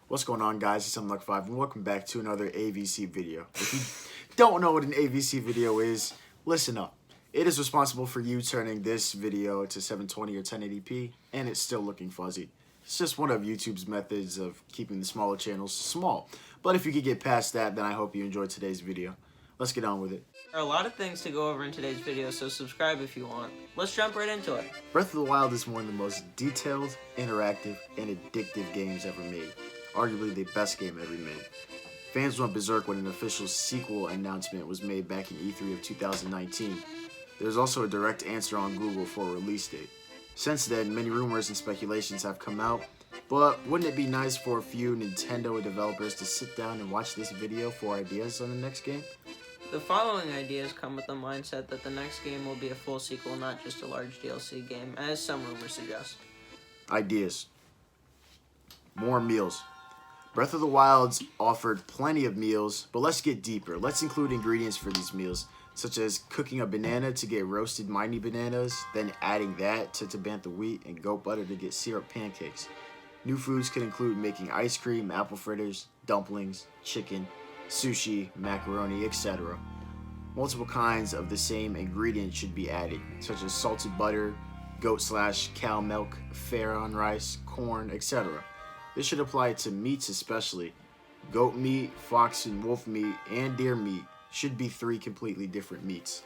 What's going on, guys? It's Unluck5 and welcome back to another AVC video. If you don't know what an AVC video is, listen up. It is responsible for you turning this video to 720 or 1080p and it's still looking fuzzy. It's just one of YouTube's methods of keeping the smaller channels small. But if you could get past that, then I hope you enjoyed today's video. Let's get on with it. There are a lot of things to go over in today's video, so subscribe if you want. Let's jump right into it. Breath of the Wild is one of the most detailed, interactive, and addictive games ever made. Arguably the best game ever made. Fans went berserk when an official sequel announcement was made back in E3 of 2019. There's also a direct answer on Google for a release date. Since then, many rumors and speculations have come out, but wouldn't it be nice for a few Nintendo developers to sit down and watch this video for ideas on the next game? The following ideas come with the mindset that the next game will be a full sequel, not just a large DLC game, as some rumors suggest. Ideas. More meals. Breath of the Wild's offered plenty of meals, but let's get deeper. Let's include ingredients for these meals, such as cooking a banana to get roasted mini bananas, then adding that to bantha wheat and goat butter to get syrup pancakes. New foods could include making ice cream, apple fritters, dumplings, chicken, sushi, macaroni, etc. Multiple kinds of the same ingredient should be added, such as salted butter, goat/cow milk, farron rice, corn, etc. This should apply to meats especially. Goat meat, fox and wolf meat, and deer meat should be 3 completely different meats.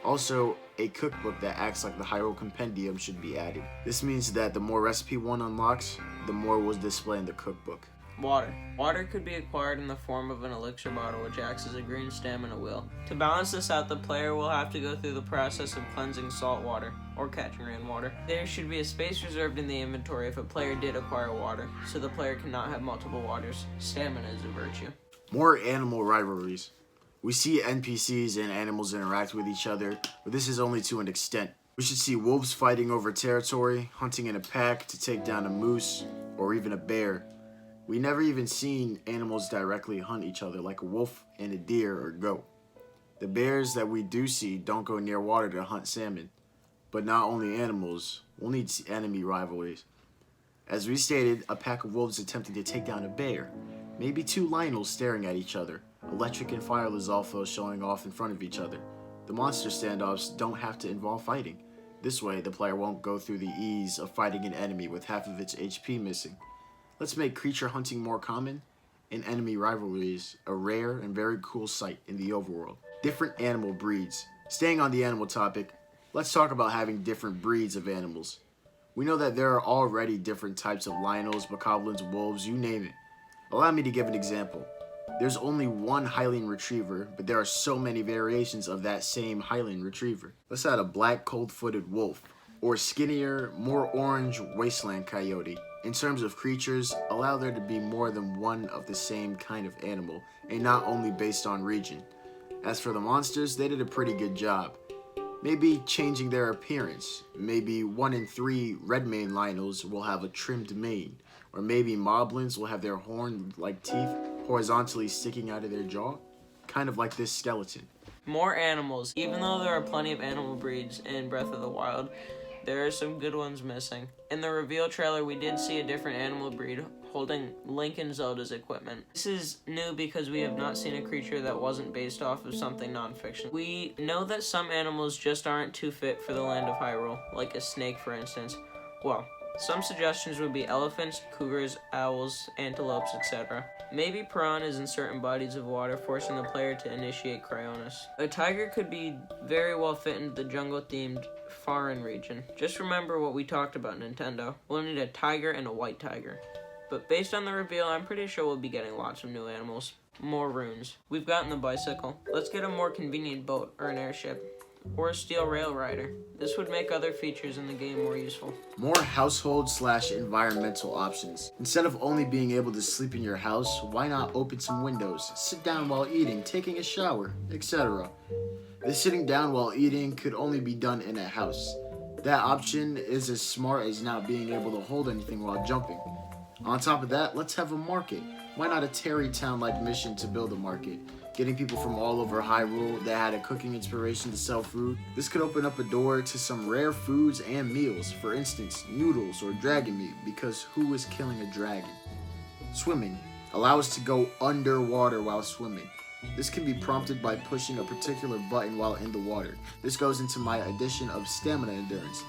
Also, a cookbook that acts like the Hyrule Compendium should be added. This means that the more recipe one unlocks, the more will display in the cookbook. Water. Water could be acquired in the form of an elixir bottle, which acts as a green stamina wheel. To balance this out, the player will have to go through the process of cleansing salt water, or catching rainwater. There should be a space reserved in the inventory if a player did acquire water, so the player cannot have multiple waters. Stamina is a virtue. More animal rivalries. We see NPCs and animals interact with each other, but this is only to an extent. We should see wolves fighting over territory, hunting in a pack to take down a moose, or even a bear. We never even seen animals directly hunt each other like a wolf and a deer or goat. The bears that we do see don't go near water to hunt salmon. But not only animals, we'll need enemy rivalries. As we stated, a pack of wolves attempting to take down a bear. Maybe 2 Lionels staring at each other. Electric and fire Lizalfos showing off in front of each other. The monster standoffs don't have to involve fighting. This way, the player won't go through the ease of fighting an enemy with half of its HP missing. Let's make creature hunting more common and enemy rivalries a rare and very cool sight in the overworld. Different animal breeds. Staying on the animal topic, let's talk about having different breeds of animals. We know that there are already different types of Lionels, Bokoblins, wolves, you name it. Allow me to give an example. There's only one Highland Retriever, but there are so many variations of that same Highland Retriever. Let's add a black cold-footed wolf, or skinnier, more orange wasteland coyote. In terms of creatures, allow there to be more than one of the same kind of animal, and not only based on region. As for the monsters, they did a pretty good job. Maybe changing their appearance. Maybe 1 in 3 red mane Lionels will have a trimmed mane. Or maybe moblins will have their horn-like teeth horizontally sticking out of their jaw. Kind of like this skeleton. More animals. Even though there are plenty of animal breeds in Breath of the Wild, there are some good ones missing. In the reveal trailer, we did see a different animal breed holding Link and Zelda's equipment. This is new because we have not seen a creature that wasn't based off of something non-fiction. We know that some animals just aren't too fit for the land of Hyrule, like a snake for instance. Well, some suggestions would be elephants, cougars, owls, antelopes, etc. Maybe piranhas in certain bodies of water, forcing the player to initiate Cryonis. A tiger could be very well fit into the jungle-themed foreign region. Just remember what we talked about, Nintendo. We'll need a tiger and a white tiger. But based on the reveal, I'm pretty sure we'll be getting lots of new animals. More runes. We've gotten the bicycle. Let's get a more convenient boat, or an airship. Or a steel rail rider. This would make other features in the game more useful. More household/environmental options. Instead of only being able to sleep in your house, why not open some windows, sit down while eating, taking a shower, etc. The sitting down while eating could only be done in a house. That option is as smart as not being able to hold anything while jumping. On top of that, let's have a market. Why not a Terry Town-like mission to build a market? Getting people from all over Hyrule that had a cooking inspiration to sell food. This could open up a door to some rare foods and meals, for instance, noodles or dragon meat, because who is killing a dragon? Swimming. Allow us to go underwater while swimming. This can be prompted by pushing a particular button while in the water. This goes into my addition of stamina endurance.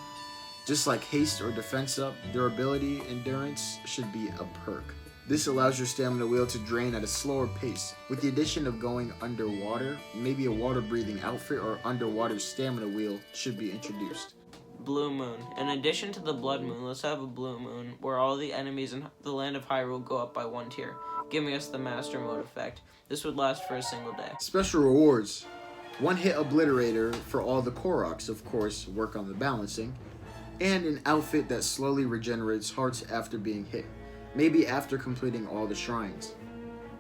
Just like haste or defense up, durability endurance should be a perk. This allows your stamina wheel to drain at a slower pace. With the addition of going underwater, maybe a water breathing outfit or underwater stamina wheel should be introduced. Blue Moon. In addition to the Blood Moon, let's have a Blue Moon where all the enemies in the land of Hyrule go up by 1 tier, giving us the Master Mode effect. This would last for a single day. Special rewards. 1-hit obliterator for all the Koroks, of course, work on the balancing. And an outfit that slowly regenerates hearts after being hit, maybe after completing all the shrines.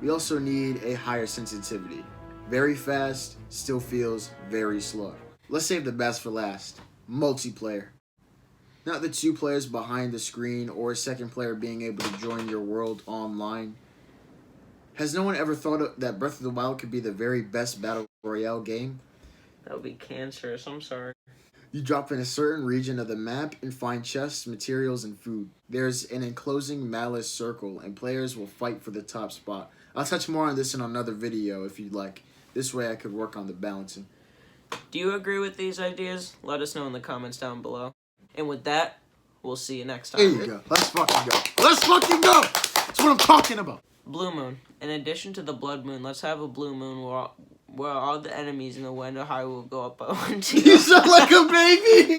We also need a higher sensitivity. Very fast, still feels very slow. Let's save the best for last. Multiplayer. Not the 2 players behind the screen or a second player being able to join your world online. Has no one ever thought that Breath of the Wild could be the very best Battle Royale game? That would be cancerous, I'm sorry. You drop in a certain region of the map and find chests, materials, and food. There's an enclosing malice circle, and players will fight for the top spot. I'll touch more on this in another video if you'd like. This way I could work on the balancing. Do you agree with these ideas? Let us know in the comments down below. And with that, we'll see you next time. There you go. Let's fucking go. Let's fucking go! That's what I'm talking about. Blue Moon. In addition to the Blood Moon, let's have a Blue Moon where all the enemies in the land of Hyrule go up by 1 tier. You sound like a baby!